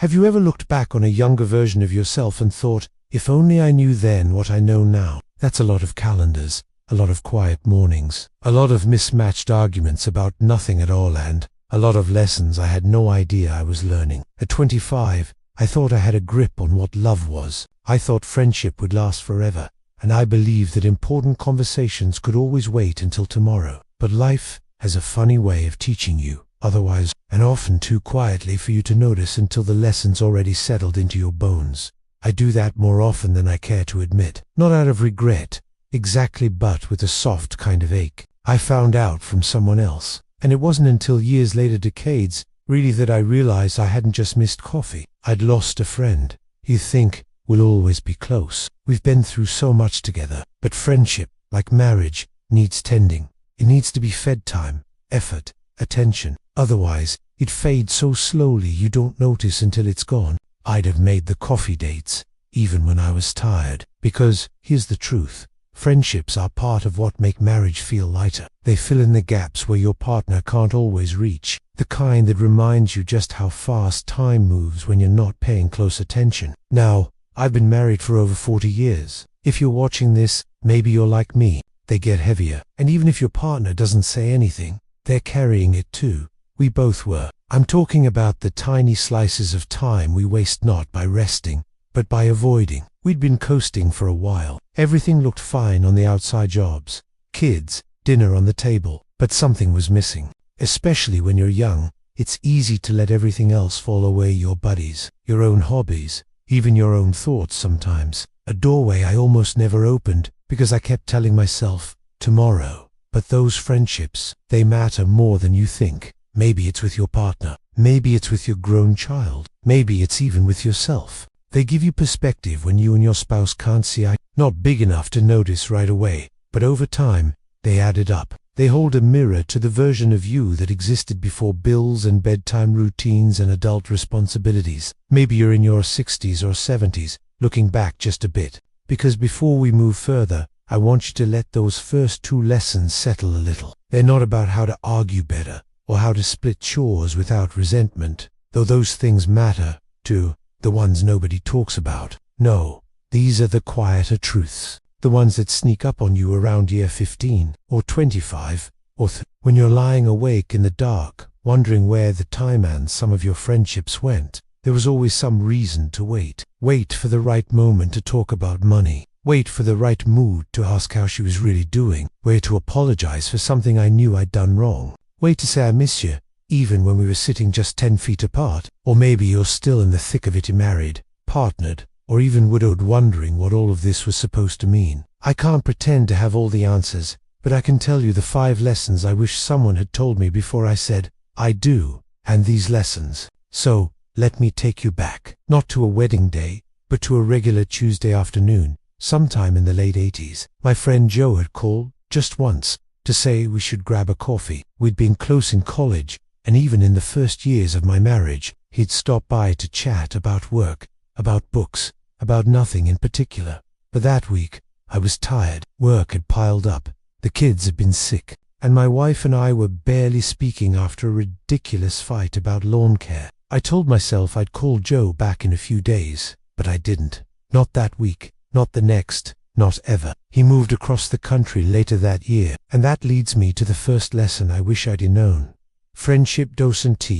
Have you ever looked back on a younger version of yourself and thought, if only I knew then what I know now? That's a lot of calendars, a lot of quiet mornings, a lot of mismatched arguments about nothing at all, and a lot of lessons I had no idea I was learning. At 25, I thought I had a grip on what love was. I thought friendship would last forever, and I believed that important conversations could always wait until tomorrow. But life has a funny way of teaching you otherwise, and often too quietly for you to notice until the lesson's already settled into your bones. I do that more often than I care to admit, not out of regret, exactly, but with a soft kind of ache. I found out from someone else, and it wasn't until years later, decades, really, that I realized I hadn't just missed coffee. I'd lost a friend. You think we'll always be close. We've been through so much together. But friendship, like marriage, needs tending. It needs to be fed time, effort, attention. Otherwise, it fades so slowly you don't notice until it's gone. I'd have made the coffee dates, even when I was tired. Because, here's the truth, friendships are part of what make marriage feel lighter. They fill in the gaps where your partner can't always reach. The kind that reminds you just how fast time moves when you're not paying close attention. Now, I've been married for over 40 years. If you're watching this, maybe you're like me. They get heavier. And even if your partner doesn't say anything, they're carrying it too. We both were. I'm talking about the tiny slices of time we waste not by resting, but by avoiding. We'd been coasting for a while. Everything looked fine on the outside: jobs, kids, dinner on the table. But something was missing. Especially when you're young, it's easy to let everything else fall away: your buddies, your own hobbies, even your own thoughts sometimes. A doorway I almost never opened because I kept telling myself, tomorrow. But those friendships, they matter more than you think. Maybe it's with your partner. Maybe it's with your grown child. Maybe it's even with yourself. They give you perspective when you and your spouse can't see eye. Not big enough to notice right away, but over time, they added up. They hold a mirror to the version of you that existed before bills and bedtime routines and adult responsibilities. Maybe you're in your 60s or 70s, looking back just a bit. Because before we move further, I want you to let those first two lessons settle a little. They're not about how to argue better, or how to split chores without resentment, though those things matter, too, the ones nobody talks about. No, these are the quieter truths, the ones that sneak up on you around year 15, or 25, or when you're lying awake in the dark, wondering where the time and some of your friendships went. There was always some reason to wait. Wait for the right moment to talk about money. Wait for the right mood to ask how she was really doing. Wait to apologize for something I knew I'd done wrong. Wait to say I miss you, even when we were sitting just 10 feet apart. Or maybe you're still in the thick of it, married, partnered, or even widowed, wondering what all of this was supposed to mean. I can't pretend to have all the answers, but I can tell you the 5 lessons I wish someone had told me before I said, I do, and these lessons. So, let me take you back, not to a wedding day, but to a regular Tuesday afternoon, sometime in the late 80s. My friend Joe had called, just once, to say we should grab a coffee. We'd been close in college, and even in the first years of my marriage, he'd stop by to chat about work, about books, about nothing in particular. But that week, I was tired. Work had piled up, the kids had been sick, and my wife and I were barely speaking after a ridiculous fight about lawn care. I told myself I'd call Joe back in a few days, but I didn't. Not that week, not the next, not ever. He moved across the country later that year, and that leads me to the first lesson I wish I'd known. Friendship doesn't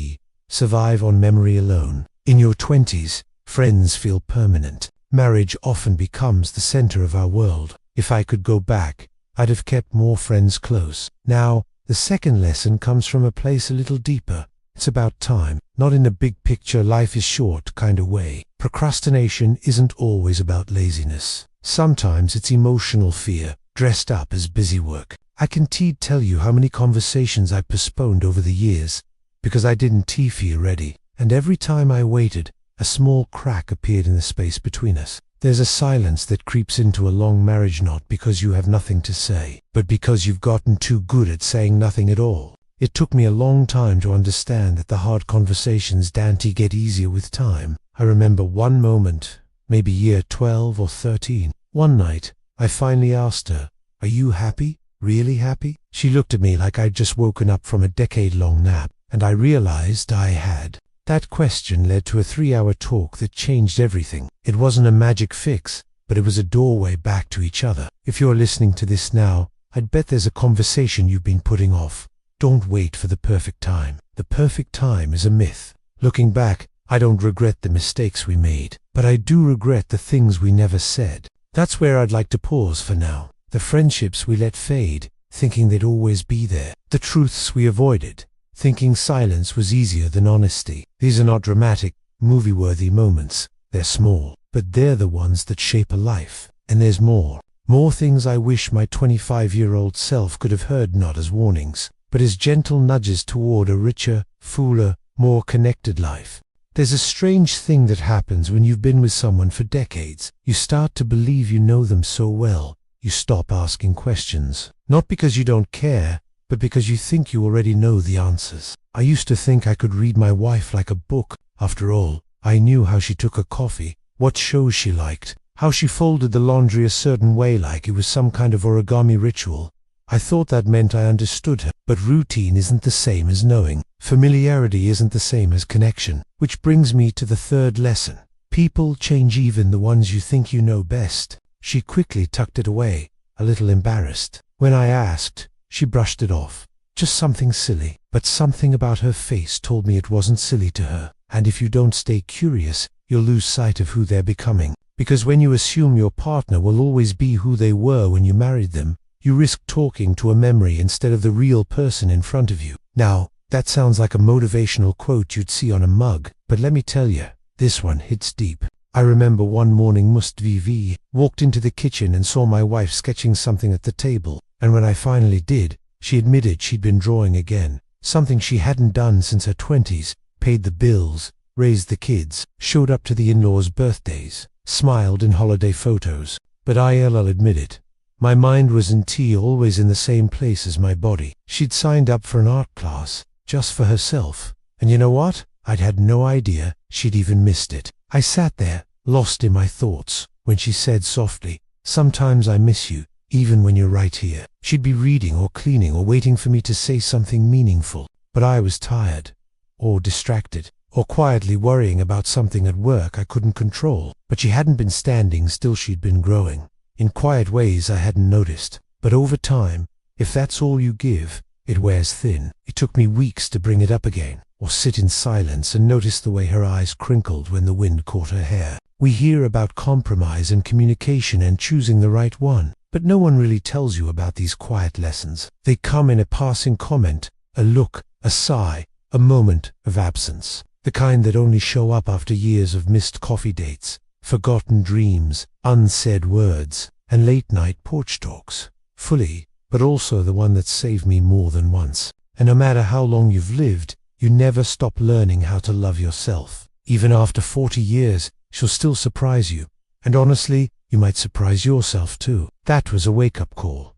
survive on memory alone. In your 20s, friends feel permanent. Marriage often becomes the center of our world. If I could go back, I'd have kept more friends close. Now, the second lesson comes from a place a little deeper. It's about time, not in a big picture life is short kind of way. Procrastination isn't always about laziness. Sometimes it's emotional fear, dressed up as busy work. I can tell you how many conversations I postponed over the years, because I didn't feel ready. And every time I waited, a small crack appeared in the space between us. There's a silence that creeps into a long marriage, not because you have nothing to say, but because you've gotten too good at saying nothing at all. It took me a long time to understand that the hard conversations don't get easier with time. I remember one moment, maybe year 12 or 13. One night, I finally asked her, "Are you happy? Really happy?" She looked at me like I'd just woken up from a decade-long nap, and I realized I had. That question led to a 3-hour talk that changed everything. It wasn't a magic fix, but it was a doorway back to each other. If you're listening to this now, I'd bet there's a conversation you've been putting off. Don't wait for the perfect time. The perfect time is a myth. Looking back, I don't regret the mistakes we made, but I do regret the things we never said. That's where I'd like to pause for now. The friendships we let fade, thinking they'd always be there. The truths we avoided, thinking silence was easier than honesty. These are not dramatic, movie-worthy moments. They're small, but they're the ones that shape a life. And there's more. More things I wish my 25-year-old self could have heard, not as warnings, but as gentle nudges toward a richer, fuller, more connected life. There's a strange thing that happens when you've been with someone for decades. You start to believe you know them so well, you stop asking questions. Not because you don't care, but because you think you already know the answers. I used to think I could read my wife like a book. After all, I knew how she took her coffee, what shows she liked, how she folded the laundry a certain way like it was some kind of origami ritual. I thought that meant I understood her, but routine isn't the same as knowing. Familiarity isn't the same as connection. Which brings me to the third lesson. People change, even the ones you think you know best. She quickly tucked it away, a little embarrassed. When I asked, she brushed it off. Just something silly. But something about her face told me it wasn't silly to her. And if you don't stay curious, you'll lose sight of who they're becoming. Because when you assume your partner will always be who they were when you married them, you risk talking to a memory instead of the real person in front of you. Now, that sounds like a motivational quote you'd see on a mug, but let me tell you, this one hits deep. I remember one morning Must-VV walked into the kitchen and saw my wife sketching something at the table, and when I finally did, she admitted she'd been drawing again, something she hadn't done since her 20s, paid the bills, raised the kids, showed up to the in-laws' birthdays, smiled in holiday photos. But I'll admit it, my mind was always in the same place as my body. She'd signed up for an art class, just for herself, and you know what? I'd had no idea she'd even missed it. I sat there, lost in my thoughts, when she said softly, "Sometimes I miss you, even when you're right here." She'd be reading or cleaning or waiting for me to say something meaningful, but I was tired, or distracted, or quietly worrying about something at work I couldn't control. But she hadn't been standing still, she'd been growing, in quiet ways I hadn't noticed. But over time, if that's all you give, it wears thin. It took me weeks to bring it up again, or sit in silence and notice the way her eyes crinkled when the wind caught her hair. We hear about compromise and communication and choosing the right one, but no one really tells you about these quiet lessons. They come in a passing comment, a look, a sigh, a moment of absence. The kind that only show up after years of missed coffee dates, forgotten dreams, unsaid words, and late-night porch talks. Fully, but also the one that saved me more than once. And no matter how long you've lived, you never stop learning how to love yourself. Even after 40 years, she'll still surprise you. And honestly, you might surprise yourself too. That was a wake-up call.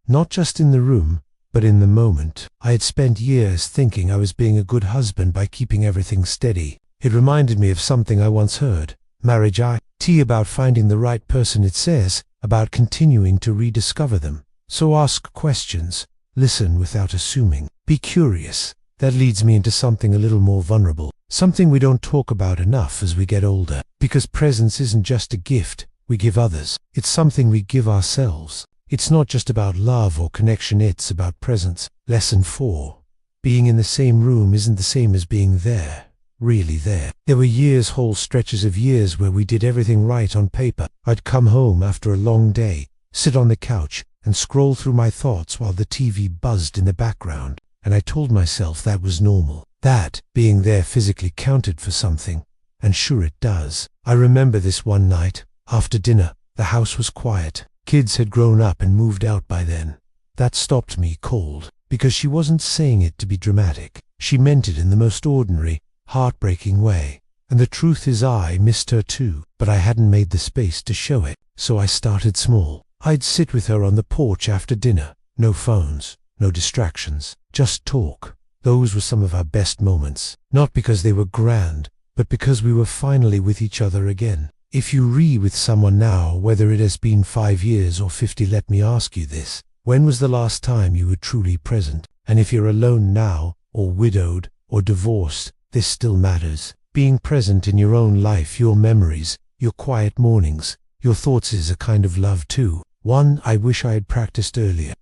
Not just in the room, but in the moment. I had spent years thinking I was being a good husband by keeping everything steady. It reminded me of something I once heard. Marriage IT about finding the right person. It says about continuing to rediscover them. So ask questions, listen without assuming, be curious. That leads me into something a little more vulnerable, something we don't talk about enough as we get older. Because presence isn't just a gift we give others, it's something we give ourselves. It's not just about love or connection, it's about presence. Lesson 4. Being in the same room isn't the same as being there, really there. There were years, whole stretches of years, where we did everything right on paper. I'd come home after a long day, sit on the couch, and scroll through my thoughts while the TV buzzed in the background, and I told myself that was normal. That being there physically counted for something, and sure it does. I remember this one night, after dinner, the house was quiet. Kids had grown up and moved out by then. That stopped me cold, because she wasn't saying it to be dramatic. She meant it in the most ordinary, heartbreaking way. And the truth is, I missed her too, but I hadn't made the space to show it. So I started small. I'd sit with her on the porch after dinner. No phones, no distractions, just talk. Those were some of our best moments. Not because they were grand, but because we were finally with each other again. If you with someone now, whether it has been 5 years or 50, let me ask you this. When was the last time you were truly present? And if you're alone now, or widowed, or divorced, this still matters. Being present in your own life, your memories, your quiet mornings, your thoughts is a kind of love too. One I wish I had practiced earlier.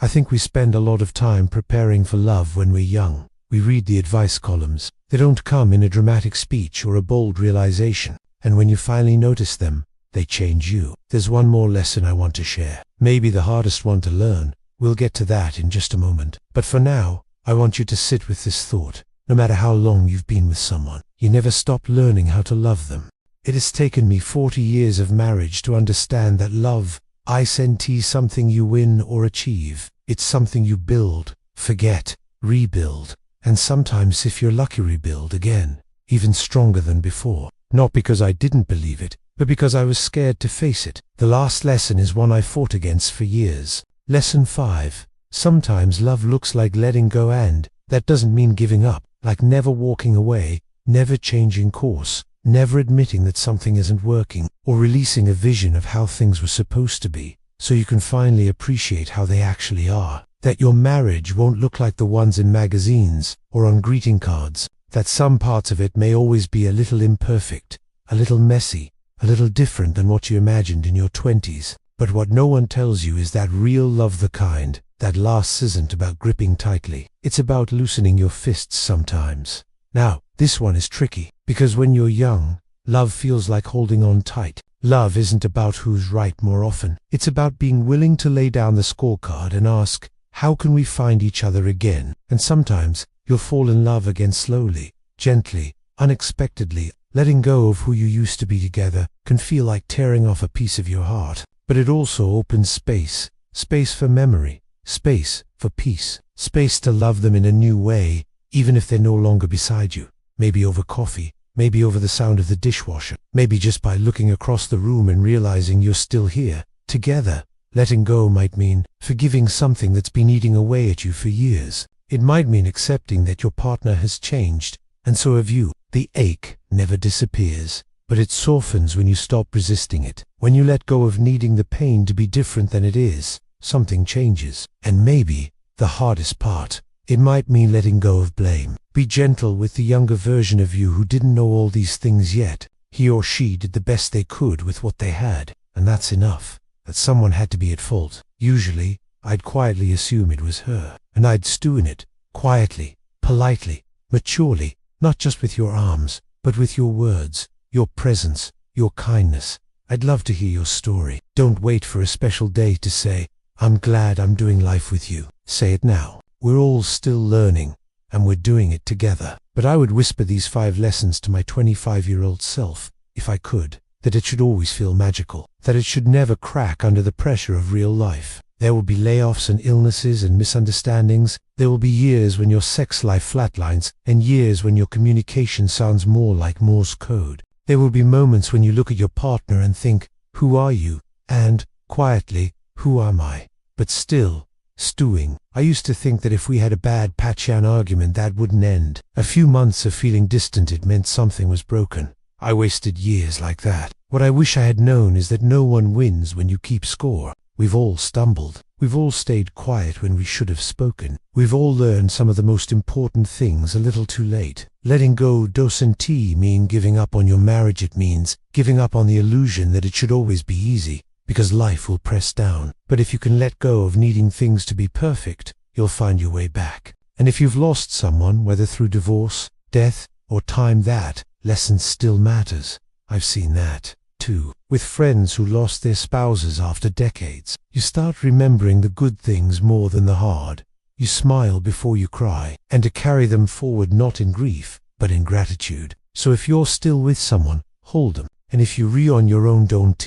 I think we spend a lot of time preparing for love when we're young. We read the advice columns. They don't come in a dramatic speech or a bold realization. And when you finally notice them, they change you. There's one more lesson I want to share. Maybe the hardest one to learn. We'll get to that in just a moment. But for now, I want you to sit with this thought. No matter how long you've been with someone, you never stop learning how to love them. It has taken me 40 years of marriage to understand that love isn't something you win or achieve. It's something you build, forget, rebuild, and sometimes, if you're lucky, rebuild again, even stronger than before. Not because I didn't believe it, but because I was scared to face it. The last lesson is one I fought against for years. Lesson 5. Sometimes love looks like letting go, and that doesn't mean giving up, like never walking away, never changing course, never admitting that something isn't working, or releasing a vision of how things were supposed to be, so you can finally appreciate how they actually are. That your marriage won't look like the ones in magazines or on greeting cards. That some parts of it may always be a little imperfect, a little messy, a little different than what you imagined in your 20s. But what no one tells you is that real love, the kind that lasts, isn't about gripping tightly. It's about loosening your fists sometimes. Now, this one is tricky, because when you're young, love feels like holding on tight. Love isn't about who's right more often. It's about being willing to lay down the scorecard and ask, how can we find each other again? And sometimes, you'll fall in love again slowly, gently, unexpectedly. Letting go of who you used to be together can feel like tearing off a piece of your heart. But it also opens space. Space for memory. Space for peace. Space to love them in a new way, even if they're no longer beside you. Maybe over coffee. Maybe over the sound of the dishwasher. Maybe just by looking across the room and realizing you're still here, together. Letting go might mean forgiving something that's been eating away at you for years. It might mean accepting that your partner has changed, and so have you. The ache never disappears, but it softens when you stop resisting it. When you let go of needing the pain to be different than it is, something changes. And maybe, the hardest part, it might mean letting go of blame. Be gentle with the younger version of you who didn't know all these things yet. He or she did the best they could with what they had, and that's enough. That someone had to be at fault. Usually, I'd quietly assume it was her, and I'd stew in it, quietly, politely, maturely, not just with your arms, but with your words, your presence, your kindness. I'd love to hear your story. Don't wait for a special day to say, I'm glad I'm doing life with you. Say it now. We're all still learning, and we're doing it together. But I would whisper these 5 lessons to my 25-year-old self, if I could. That it should always feel magical, that it should never crack under the pressure of real life. There will be layoffs and illnesses and misunderstandings. There will be years when your sex life flatlines, and years when your communication sounds more like Morse code. There will be moments when you look at your partner and think, who are you? And, quietly, who am I? But still, stewing. I used to think that if we had a bad patchy argument, that wouldn't end. A few months of feeling distant, it meant something was broken. I wasted years like that. What I wish I had known is that no one wins when you keep score. We've all stumbled. We've all stayed quiet when we should have spoken. We've all learned some of the most important things a little too late. Letting go doesn't mean giving up on your marriage. It means giving up on the illusion that it should always be easy, because life will press down. But if you can let go of needing things to be perfect, you'll find your way back. And if you've lost someone, whether through divorce, death, or time, that lesson still matters. I've seen that, too, with friends who lost their spouses after decades. You start remembering the good things more than the hard. You smile before you cry, and to carry them forward not in grief, but in gratitude. So if you're still with someone, hold them. And if you on your own, don't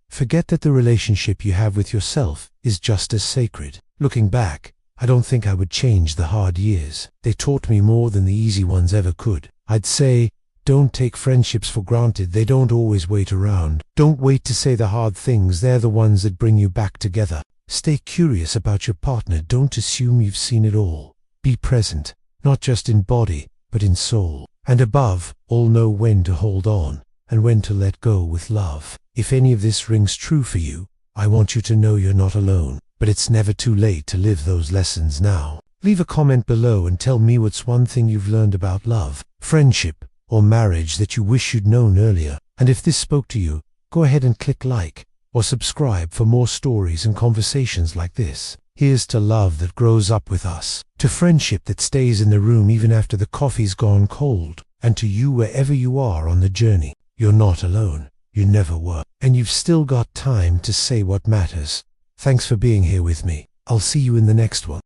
forget that the relationship you have with yourself is just as sacred. Looking back, I don't think I would change the hard years. They taught me more than the easy ones ever could. I'd say, don't take friendships for granted. They don't always wait around. Don't wait to say the hard things. They're the ones that bring you back together. Stay curious about your partner. Don't assume you've seen it all. Be present, not just in body, but in soul. And above all, know when to hold on and when to let go with love. If any of this rings true for you, I want you to know you're not alone. But it's never too late to live those lessons now. Leave a comment below and tell me what's one thing you've learned about love, friendship, or marriage that you wish you'd known earlier. And if this spoke to you, go ahead and click like or subscribe for more stories and conversations like this. Here's to love that grows up with us, to friendship that stays in the room even after the coffee's gone cold, and to you wherever you are on the journey. You're not alone. You never were. And you've still got time to say what matters. Thanks for being here with me. I'll see you in the next one.